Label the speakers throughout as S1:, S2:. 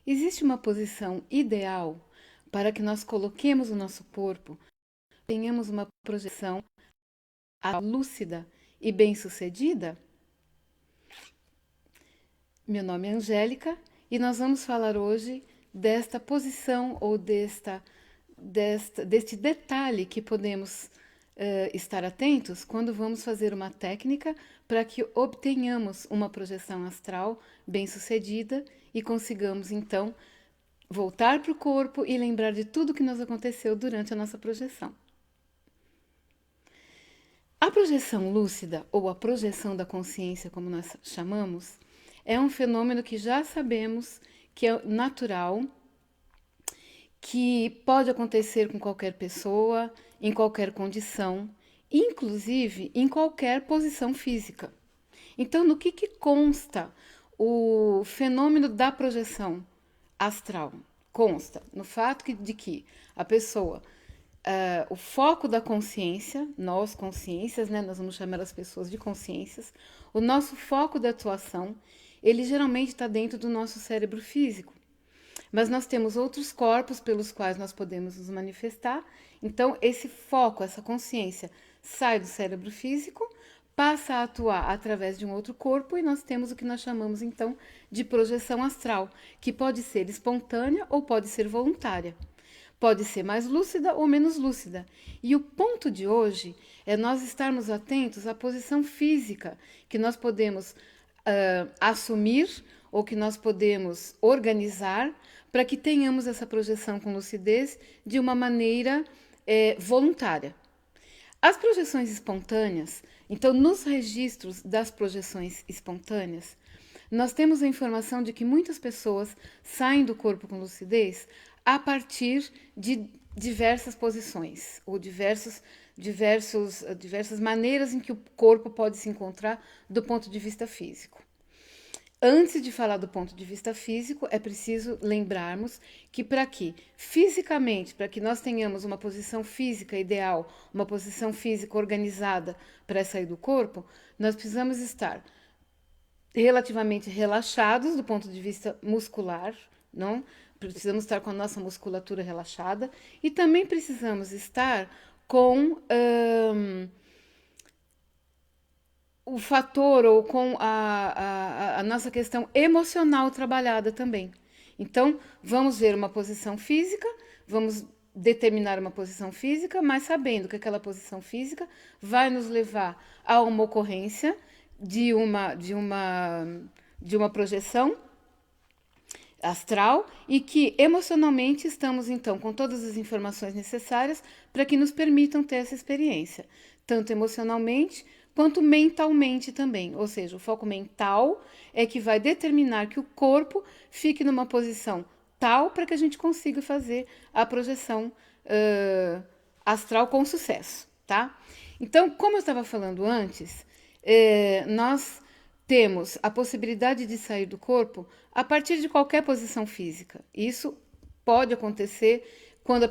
S1: existe uma posição ideal para que nós coloquemos o nosso corpo, tenhamos uma projeção lúcida e bem-sucedida? Meu nome é Angélica e nós vamos falar hoje desta posição ou deste detalhe que podemos estar atentos quando vamos fazer uma técnica para que obtenhamos uma projeção astral bem-sucedida e consigamos então voltar para o corpo e lembrar de tudo que nos aconteceu durante a nossa projeção. A projeção lúcida, ou a projeção da consciência, como nós chamamos, é um fenômeno que já sabemos que é natural, que pode acontecer com qualquer pessoa, em qualquer condição, inclusive em qualquer posição física. Então, no que consta o fenômeno da projeção astral? Consta no fato de que a pessoa, o foco da consciência, nós consciências, né, nós vamos chamar as pessoas de consciências, o nosso foco de atuação, ele geralmente está dentro do nosso cérebro físico. Mas nós temos outros corpos pelos quais nós podemos nos manifestar. Então, esse foco, essa consciência, sai do cérebro físico, passa a atuar através de um outro corpo e nós temos o que nós chamamos, então, de projeção astral, que pode ser espontânea ou pode ser voluntária. Pode ser mais lúcida ou menos lúcida. E o ponto de hoje é nós estarmos atentos à posição física que nós podemos assumir ou que nós podemos organizar para que tenhamos essa projeção com lucidez de uma maneira voluntária. As projeções espontâneas, então, nos registros das projeções espontâneas, nós temos a informação de que muitas pessoas saem do corpo com lucidez a partir de diversas posições ou diversas maneiras em que o corpo pode se encontrar do ponto de vista físico. Antes de falar do ponto de vista físico, é preciso lembrarmos que fisicamente, para que nós tenhamos uma posição física ideal, uma posição física organizada para sair do corpo, nós precisamos estar relativamente relaxados do ponto de vista muscular, não? Precisamos estar com a nossa musculatura relaxada e também precisamos estar com o fator ou com a nossa questão emocional trabalhada também. Então, vamos ver uma posição física, vamos determinar uma posição física, mas sabendo que aquela posição física vai nos levar a uma ocorrência de uma projeção astral e que emocionalmente estamos então com todas as informações necessárias para que nos permitam ter essa experiência, tanto emocionalmente quanto mentalmente também. Ou seja, o foco mental é que vai determinar que o corpo fique numa posição tal para que a gente consiga fazer a projeção astral com sucesso, tá? Então, como eu estava falando antes, nós temos a possibilidade de sair do corpo a partir de qualquer posição física. Isso pode acontecer quando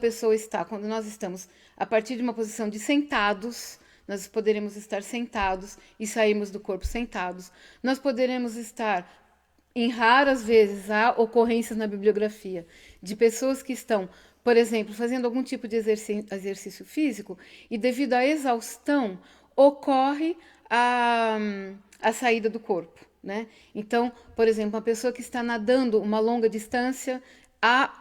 S1: nós estamos a partir de uma posição de sentados. Nós poderemos estar sentados e sairmos do corpo sentados. Nós poderemos estar, em raras vezes, há ocorrências na bibliografia de pessoas que estão, por exemplo, fazendo algum tipo de exercício físico e devido à exaustão ocorre a saída do corpo, né? Então, por exemplo, uma pessoa que está nadando uma longa distância, há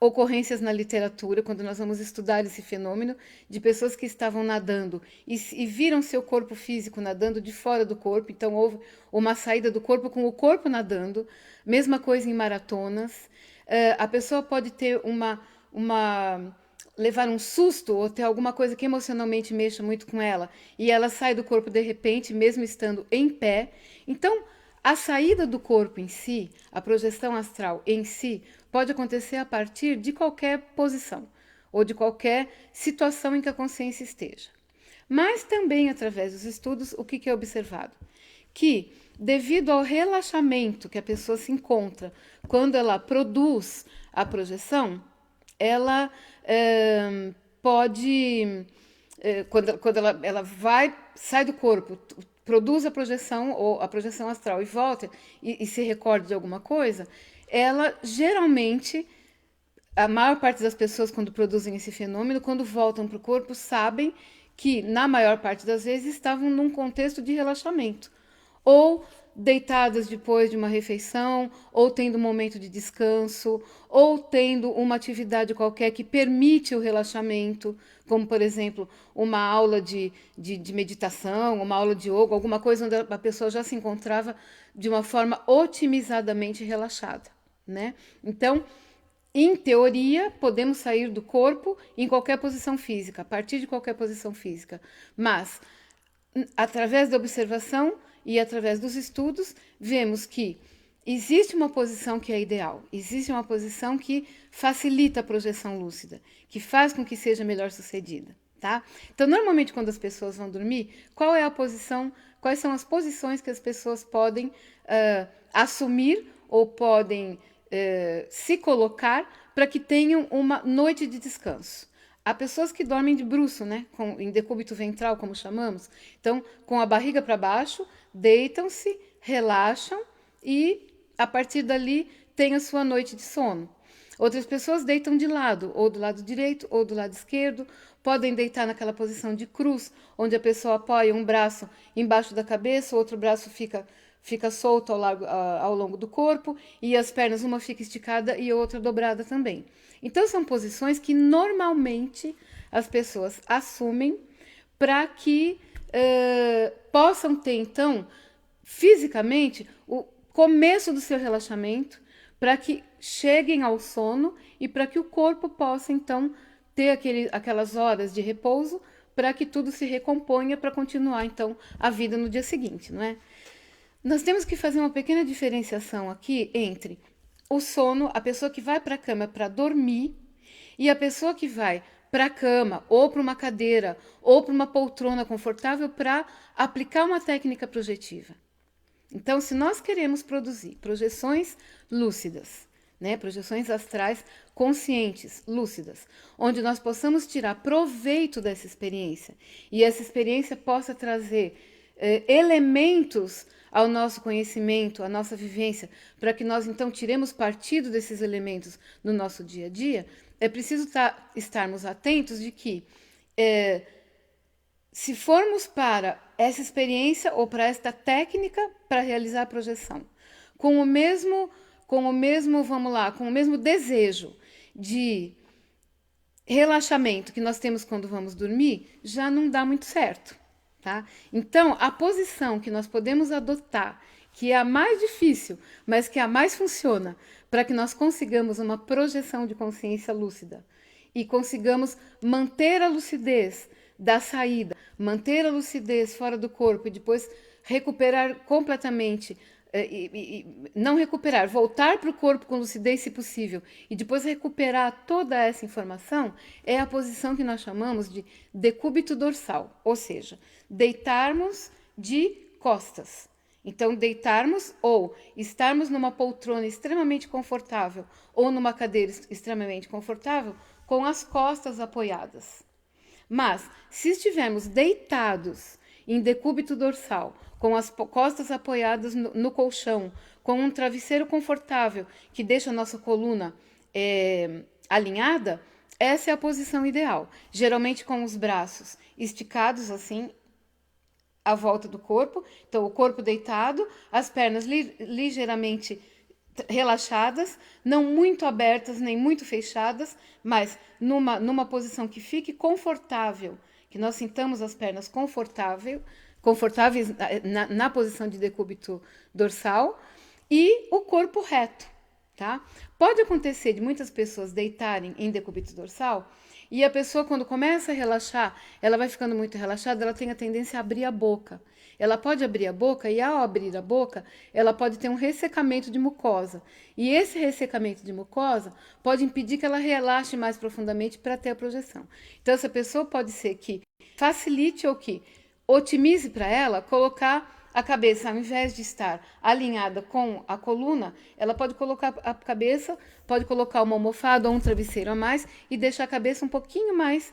S1: ocorrências na literatura, quando nós vamos estudar esse fenômeno, de pessoas que estavam nadando e viram seu corpo físico nadando de fora do corpo, então houve uma saída do corpo com o corpo nadando, mesma coisa em maratonas. A pessoa pode ter levar um susto ou ter alguma coisa que emocionalmente mexa muito com ela e ela sai do corpo de repente, mesmo estando em pé. Então, a saída do corpo em si, a projeção astral em si, pode acontecer a partir de qualquer posição ou de qualquer situação em que a consciência esteja. Mas também, através dos estudos, o que é observado? Que, devido ao relaxamento que a pessoa se encontra quando ela produz a projeção, ela pode, quando ela sai do corpo, produz a projeção ou a projeção astral e volta e se recorda de alguma coisa, ela geralmente, a maior parte das pessoas, quando produzem esse fenômeno, quando voltam para o corpo, sabem que, na maior parte das vezes, estavam num contexto de relaxamento. Ou deitadas depois de uma refeição, ou tendo um momento de descanso, ou tendo uma atividade qualquer que permite o relaxamento, como, por exemplo, uma aula de meditação, uma aula de yoga, alguma coisa onde a pessoa já se encontrava de uma forma otimizadamente relaxada, né? Então, em teoria, podemos sair do corpo em qualquer posição física, a partir de qualquer posição física. Mas, através da observação e através dos estudos, vemos que existe uma posição que é ideal, existe uma posição que facilita a projeção lúcida, que faz com que seja melhor sucedida, tá? Então, normalmente, quando as pessoas vão dormir, qual é a posição, quais são as posições que as pessoas podem assumir ou podem se colocar para que tenham uma noite de descanso? Há pessoas que dormem de bruço, né? Em decúbito ventral, como chamamos. Então, com a barriga para baixo, deitam-se, relaxam e, a partir dali, têm a sua noite de sono. Outras pessoas deitam de lado, ou do lado direito, ou do lado esquerdo. Podem deitar naquela posição de cruz, onde a pessoa apoia um braço embaixo da cabeça, o outro braço fica solto ao longo do corpo, e as pernas, uma fica esticada e a outra dobrada também. Então, são posições que normalmente as pessoas assumem para que possam ter, então, fisicamente, o começo do seu relaxamento, para que cheguem ao sono e para que o corpo possa, então, ter aquelas horas de repouso para que tudo se recomponha para continuar, então, a vida no dia seguinte, não é? Nós temos que fazer uma pequena diferenciação aqui entre o sono, a pessoa que vai para a cama para dormir, e a pessoa que vai para a cama, ou para uma cadeira, ou para uma poltrona confortável para aplicar uma técnica projetiva. Então, se nós queremos produzir projeções lúcidas, né, projeções astrais conscientes, lúcidas, onde nós possamos tirar proveito dessa experiência, e essa experiência possa trazer elementos ao nosso conhecimento, à nossa vivência, para que nós então tiremos partido desses elementos no nosso dia a dia, é preciso estarmos atentos de que se formos para essa experiência ou para esta técnica para realizar a projeção, com o mesmo, vamos lá, com o mesmo desejo de relaxamento que nós temos quando vamos dormir, já não dá muito certo. Tá? Então, a posição que nós podemos adotar, que é a mais difícil, mas que é a mais funciona, para que nós consigamos uma projeção de consciência lúcida e consigamos manter a lucidez da saída, manter a lucidez fora do corpo e depois recuperar completamente, não recuperar, voltar para o corpo com lucidez, se possível, e depois recuperar toda essa informação, é a posição que nós chamamos de decúbito dorsal, ou seja, deitarmos de costas. Então, deitarmos ou estarmos numa poltrona extremamente confortável ou numa cadeira extremamente confortável com as costas apoiadas. Mas, se estivermos deitados em decúbito dorsal, com as costas apoiadas no colchão, com um travesseiro confortável que deixa a nossa coluna alinhada, essa é a posição ideal. Geralmente com os braços esticados assim, à volta do corpo, então o corpo deitado, as pernas ligeiramente relaxadas, não muito abertas nem muito fechadas, mas numa posição que fique confortável, que nós sintamos as pernas confortáveis na posição de decúbito dorsal e o corpo reto, tá? Pode acontecer de muitas pessoas deitarem em decúbito dorsal e a pessoa, quando começa a relaxar, ela vai ficando muito relaxada, ela tem a tendência a abrir a boca. Ela pode abrir a boca e, ao abrir a boca, ela pode ter um ressecamento de mucosa. E esse ressecamento de mucosa pode impedir que ela relaxe mais profundamente para ter a projeção. Então, essa pessoa pode ser que facilite ou que otimize para ela colocar a cabeça, ao invés de estar alinhada com a coluna, ela pode colocar a cabeça, pode colocar uma almofada ou um travesseiro a mais e deixar a cabeça um pouquinho mais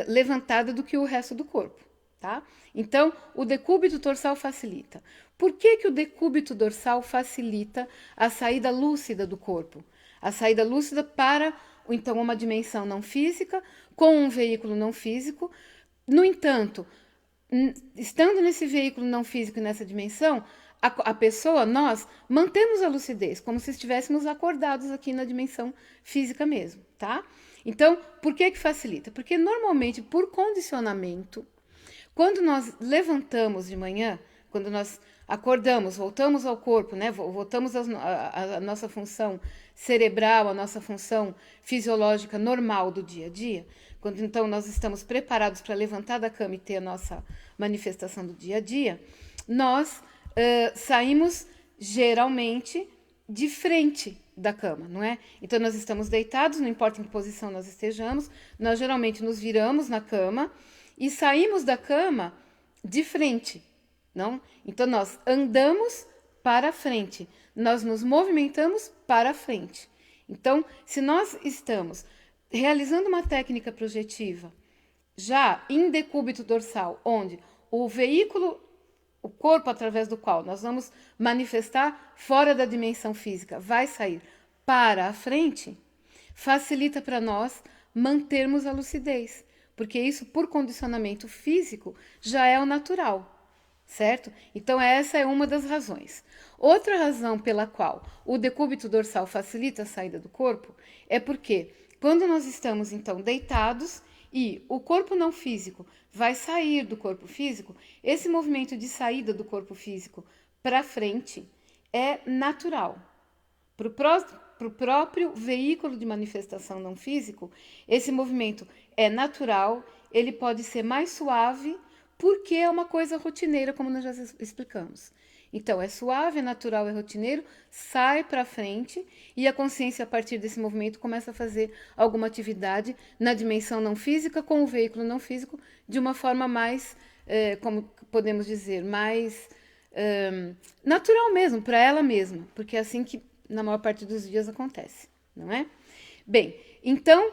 S1: levantada do que o resto do corpo. tá? Então, o decúbito dorsal facilita. Por que que o decúbito dorsal facilita a saída lúcida do corpo? A saída lúcida para, então, uma dimensão não física com um veículo não físico. No entanto, estando nesse veículo não físico e nessa dimensão, a pessoa, nós, mantemos a lucidez, como se estivéssemos acordados aqui na dimensão física mesmo, tá? Então, por que que facilita? Porque normalmente, por condicionamento, quando nós levantamos de manhã, quando nós acordamos, voltamos ao corpo, né? Voltamos à nossa função cerebral, a nossa função fisiológica normal do dia a dia, quando então nós estamos preparados para levantar da cama e ter a nossa manifestação do dia a dia, nós saímos geralmente de frente da cama, não é? Então nós estamos deitados, não importa em que posição nós estejamos, nós geralmente nos viramos na cama e saímos da cama de frente, não? Então nós andamos para frente, nós nos movimentamos para frente. Então, se nós estamos realizando uma técnica projetiva já em decúbito dorsal, onde o veículo, o corpo através do qual nós vamos manifestar fora da dimensão física, vai sair para a frente, facilita para nós mantermos a lucidez, porque isso, por condicionamento físico, já é o natural, certo? Então, essa é uma das razões. Outra razão pela qual o decúbito dorsal facilita a saída do corpo é porque, quando nós estamos, então, deitados e o corpo não físico vai sair do corpo físico, esse movimento de saída do corpo físico para frente é natural. Para o próprio veículo de manifestação não físico, esse movimento é natural, ele pode ser mais suave, porque é uma coisa rotineira, como nós já explicamos. Então, é suave, é natural, é rotineiro, sai para frente e a consciência, a partir desse movimento, começa a fazer alguma atividade na dimensão não física, com o veículo não físico, de uma forma mais, como podemos dizer, mais natural mesmo, para ela mesma, porque é assim que na maior parte dos dias acontece, não é? Bem, então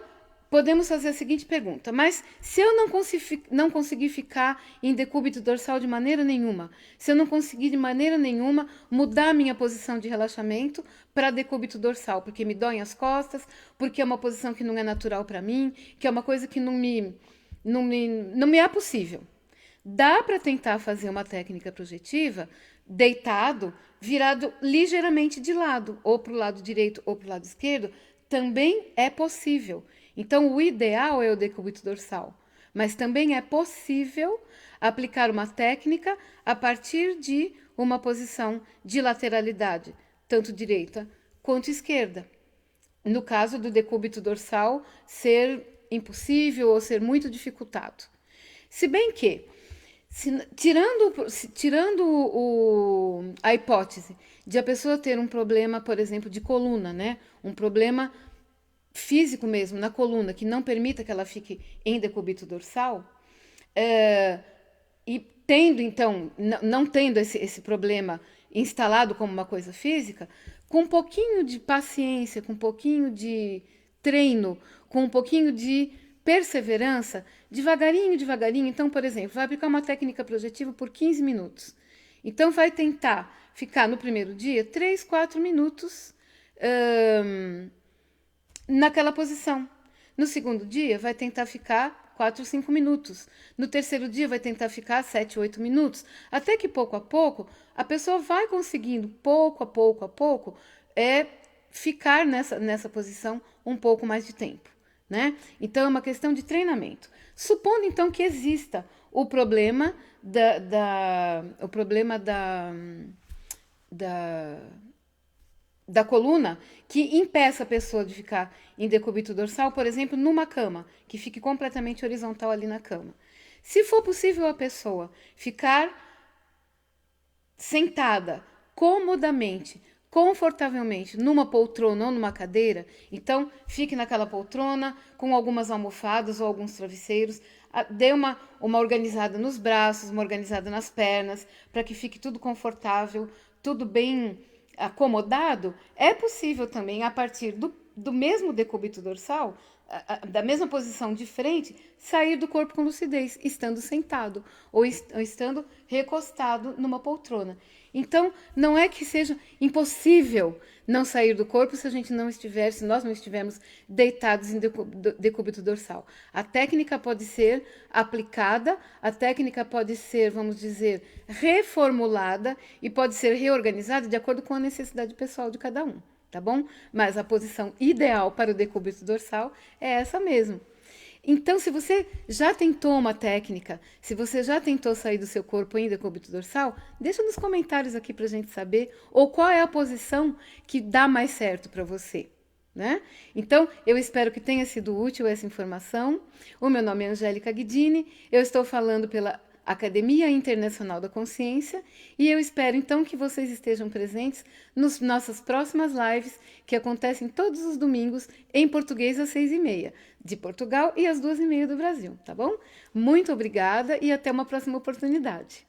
S1: podemos fazer a seguinte pergunta: mas se eu não conseguir ficar em decúbito dorsal de maneira nenhuma, se eu não conseguir de maneira nenhuma mudar a minha posição de relaxamento para decúbito dorsal, porque me doem as costas, porque é uma posição que não é natural para mim, que é uma coisa que não me é possível. Dá para tentar fazer uma técnica projetiva deitado, virado ligeiramente de lado, ou para o lado direito ou para o lado esquerdo, também é possível. Então, o ideal é o decúbito dorsal, mas também é possível aplicar uma técnica a partir de uma posição de lateralidade, tanto direita quanto esquerda. No caso do decúbito dorsal ser impossível ou ser muito dificultado. Se bem que, tirando a hipótese de a pessoa ter um problema, por exemplo, de coluna, né? Um problema físico mesmo, na coluna, que não permita que ela fique em decúbito dorsal, e tendo, então, não tendo esse problema instalado como uma coisa física, com um pouquinho de paciência, com um pouquinho de treino, com um pouquinho de perseverança, devagarinho, devagarinho. Então, por exemplo, vai aplicar uma técnica projetiva por 15 minutos. Então, vai tentar ficar no primeiro dia 3, 4 minutos naquela posição. No segundo dia, vai tentar ficar 4 ou 5 minutos. No terceiro dia, vai tentar ficar 7, 8 minutos. Até que, pouco a pouco, a pessoa vai conseguindo, pouco a pouco, ficar nessa posição um pouco mais de tempo, né? Então, é uma questão de treinamento. Supondo, então, que exista o problema da coluna que impeça a pessoa de ficar em decúbito dorsal, por exemplo, numa cama, que fique completamente horizontal ali na cama. Se for possível a pessoa ficar sentada comodamente, confortavelmente, numa poltrona ou numa cadeira, então fique naquela poltrona com algumas almofadas ou alguns travesseiros, dê uma organizada nos braços, uma organizada nas pernas, para que fique tudo confortável, tudo bem acomodado. É possível também, a partir do mesmo decúbito dorsal, da mesma posição de frente, sair do corpo com lucidez, estando sentado ou estando recostado numa poltrona. Então, não é que seja impossível não sair do corpo se a gente não estiver, se nós não estivermos deitados em decúbito dorsal. A técnica pode ser aplicada, a técnica pode ser, vamos dizer, reformulada e pode ser reorganizada de acordo com a necessidade pessoal de cada um, tá bom? Mas a posição ideal para o decúbito dorsal é essa mesmo. Então, se você já tentou uma técnica, se você já tentou sair do seu corpo em decúbito dorsal, deixa nos comentários aqui para a gente saber, ou qual é a posição que dá mais certo para você, né? Então, eu espero que tenha sido útil essa informação. O meu nome é Angélica Guidini, eu estou falando pela Academia Internacional da Consciência e eu espero então que vocês estejam presentes nas nossas próximas lives que acontecem todos os domingos em português às 6h30 de Portugal e às 2h30 do Brasil, tá bom? Muito obrigada e até uma próxima oportunidade.